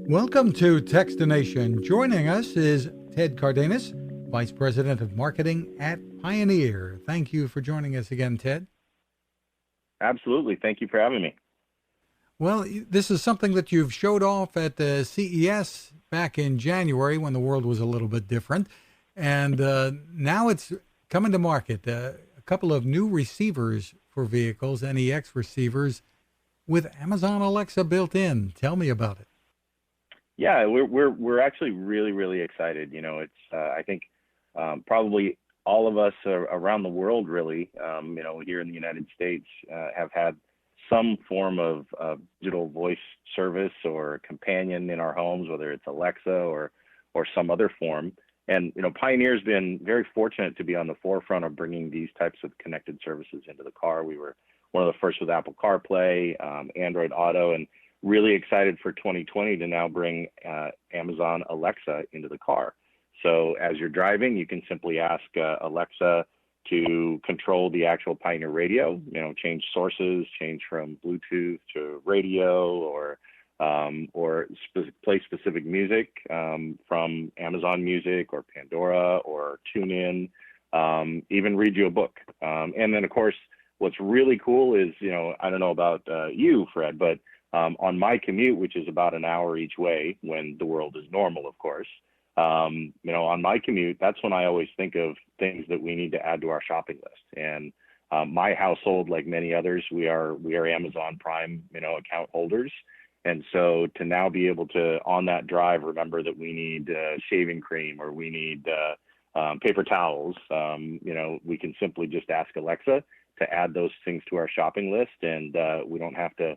Welcome to Techstination. Joining us is Ted Cardenas, Vice President of Marketing at Pioneer. Thank you for joining us again, Ted. Absolutely. Thank you for having me. Well, this is something that you've showed off at the CES back in January when the world was a little bit different. And now it's coming to market. A couple of new receivers for vehicles, NEX receivers, with Amazon Alexa built in. Tell me about it. Yeah, we're actually really excited. You know, it's I think probably all of us around the world really, here in the United States have had some form of digital voice service or companion in our homes, whether it's Alexa or some other form. And Pioneer's been very fortunate to be on the forefront of bringing these types of connected services into the car. We were one of the first with Apple CarPlay, Android Auto, and really excited for 2020 to now bring Amazon Alexa into the car. So as you're driving, you can simply ask Alexa to control the actual Pioneer radio, change sources, change from Bluetooth to radio, or play specific music from Amazon Music or Pandora or TuneIn, even read you a book. And then, of course, what's really cool is, I don't know about you, Fred, but on my commute, which is about an hour each way when the world is normal, of course, on my commute, that's when I always think of things that we need to add to our shopping list. And my household, like many others, we are Amazon Prime, account holders. And so to now be able to, on that drive, remember that we need shaving cream or we need paper towels, we can simply just ask Alexa to add those things to our shopping list, and we don't have to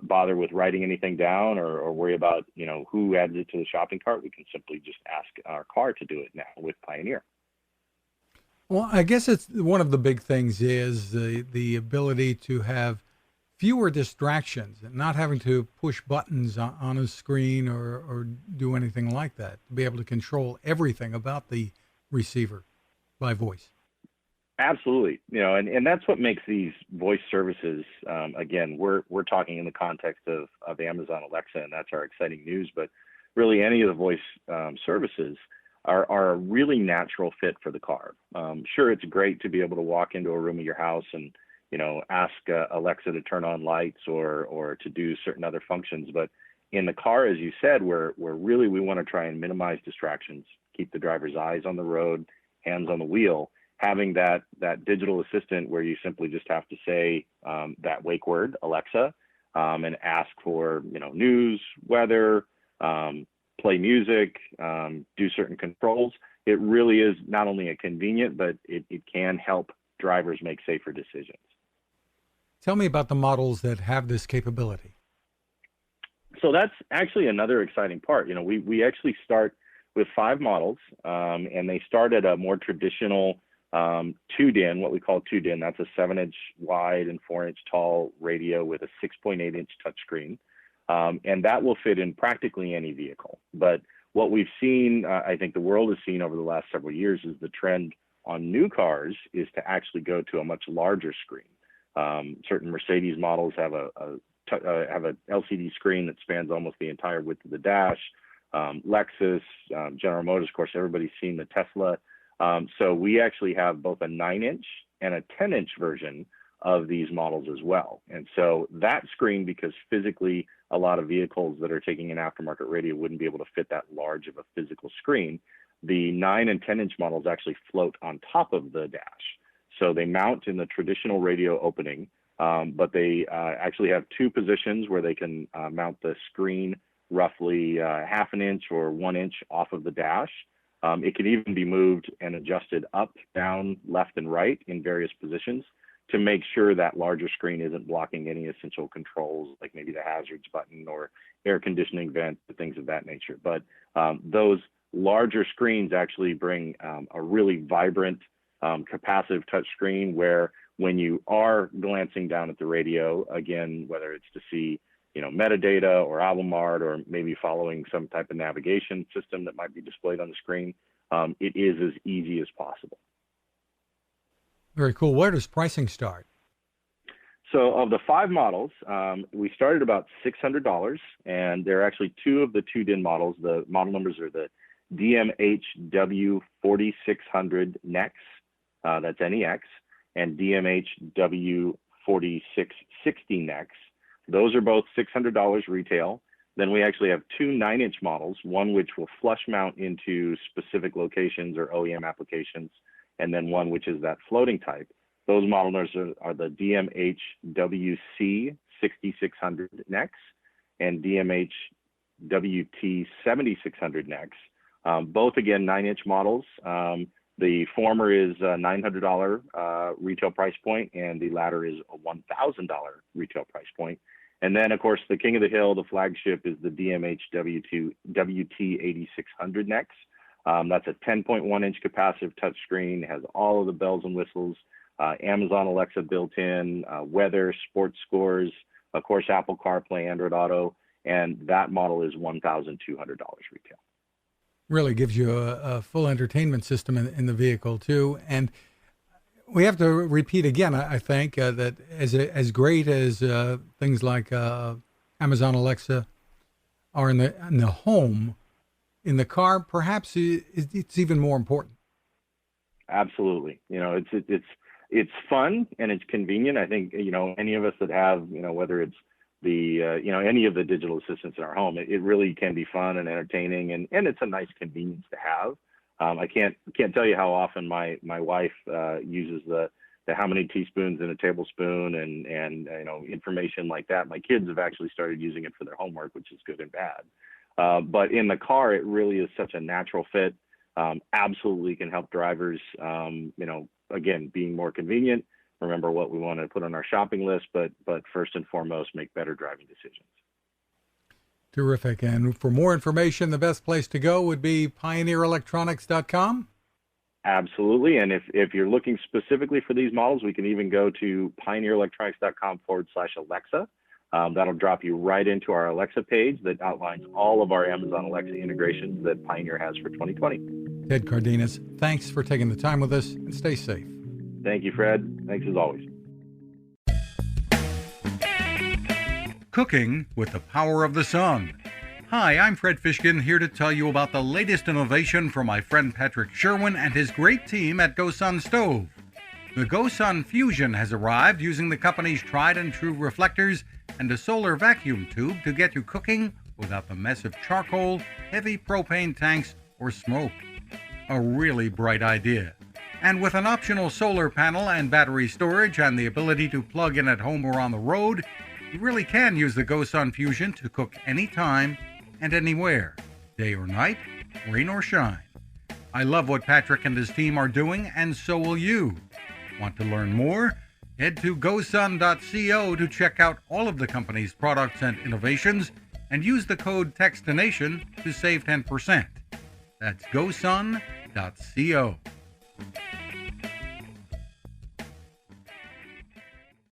bother with writing anything down or worry about who adds it to the shopping cart. We can simply just ask our car to do it now with Pioneer. Well, I guess it's one of the big things is the ability to have fewer distractions and not having to push buttons on a screen or do anything like that, to be able to control everything about the receiver by voice. Absolutely. And that's what makes these voice services, again, we're talking in the context of Amazon Alexa, and that's our exciting news, but really any of the voice services are a really natural fit for the car. Sure, it's great to be able to walk into a room of your house and, ask Alexa to turn on lights or to do certain other functions. But in the car, as you said, we want to try and minimize distractions, keep the driver's eyes on the road, hands on the wheel. Having that digital assistant where you simply just have to say that wake word, Alexa, and ask for news, weather, play music, do certain controls. It really is not only a convenient, but it can help drivers make safer decisions. Tell me about the models that have this capability. So that's actually another exciting part. We actually start with 5 models, and they start at a more traditional tuned-in, what we call tuned-in. That's a 7-inch wide and 4-inch tall radio with a 6.8-inch touchscreen, and that will fit in practically any vehicle. But what we've seen, I think the world has seen over the last several years, is the trend on new cars is to actually go to a much larger screen. Certain Mercedes models have a LCD screen that spans almost the entire width of the dash. Lexus, General Motors, of course, everybody's seen the Tesla. So we actually have both a 9-inch and a 10-inch version of these models as well. And so that screen, because physically a lot of vehicles that are taking an aftermarket radio wouldn't be able to fit that large of a physical screen, the 9 and 10-inch models actually float on top of the dash. So they mount in the traditional radio opening, but they actually have 2 positions where they can mount the screen roughly half an inch or 1 inch off of the dash. It can even be moved and adjusted up, down, left, and right in various positions to make sure that larger screen isn't blocking any essential controls, like maybe the hazards button or air conditioning vent, things of that nature. But those larger screens actually bring a really vibrant, capacitive touch screen where when you are glancing down at the radio, again, whether it's to see metadata or album art or maybe following some type of navigation system that might be displayed on the screen, it is as easy as possible. Very cool. Where does pricing start? So of the 5 models, we started about $600, and there are actually 2 of the 2-DIN models. The model numbers are the DMHW4600 NEX, that's NEX, and DMHW4660 NEX. Those are both $600 retail. Then we actually have 2 9-inch models, one which will flush mount into specific locations or OEM applications, and then one which is that floating type. Those model numbers are the DMHWC6600 NEX and DMHWT7600 NEX. Both, again, 9-inch models. The former is a $900 retail price point, and the latter is a $1,000 retail price point. And then, of course, the king of the hill, the flagship, is the DMHWT8600 NEX. That's a 10.1-inch capacitive touchscreen, has all of the bells and whistles, Amazon Alexa built in, weather, sports scores, of course, Apple CarPlay, Android Auto, and that model is $1,200 retail. Really gives you a full entertainment system in the vehicle, too. And we have to repeat again, I think, that as great as things like Amazon Alexa are in the home, in the car, perhaps it's even more important. Absolutely. It's fun and it's convenient. I think, any of us that have, whether it's the, any of the digital assistants in our home, it really can be fun and entertaining, and it's a nice convenience to have. I can't tell you how often my wife uses the how many teaspoons in a tablespoon and information like that. My kids have actually started using it for their homework, which is good and bad. But in the car, it really is such a natural fit. Absolutely can help drivers, again, being more convenient. Remember what we want to put on our shopping list, but first and foremost, make better driving decisions. Terrific. And for more information, the best place to go would be pioneerelectronics.com? Absolutely. And if you're looking specifically for these models, we can even go to pioneerelectronics.com/Alexa. That'll drop you right into our Alexa page that outlines all of our Amazon Alexa integrations that Pioneer has for 2020. Ted Cardenas, thanks for taking the time with us, and stay safe. Thank you, Fred. Thanks as always. Cooking with the power of the sun. Hi, I'm Fred Fishkin, here to tell you about the latest innovation from my friend Patrick Sherwin and his great team at GoSun Stove. The GoSun Fusion has arrived using the company's tried and true reflectors and a solar vacuum tube to get you cooking without the mess of charcoal, heavy propane tanks, or smoke. A really bright idea. And with an optional solar panel and battery storage and the ability to plug in at home or on the road, you really can use the GoSun Fusion to cook anytime and anywhere, day or night, rain or shine. I love what Patrick and his team are doing, and so will you. Want to learn more? Head to gosun.co to check out all of the company's products and innovations and use the code Techstination to save 10%. That's gosun.co.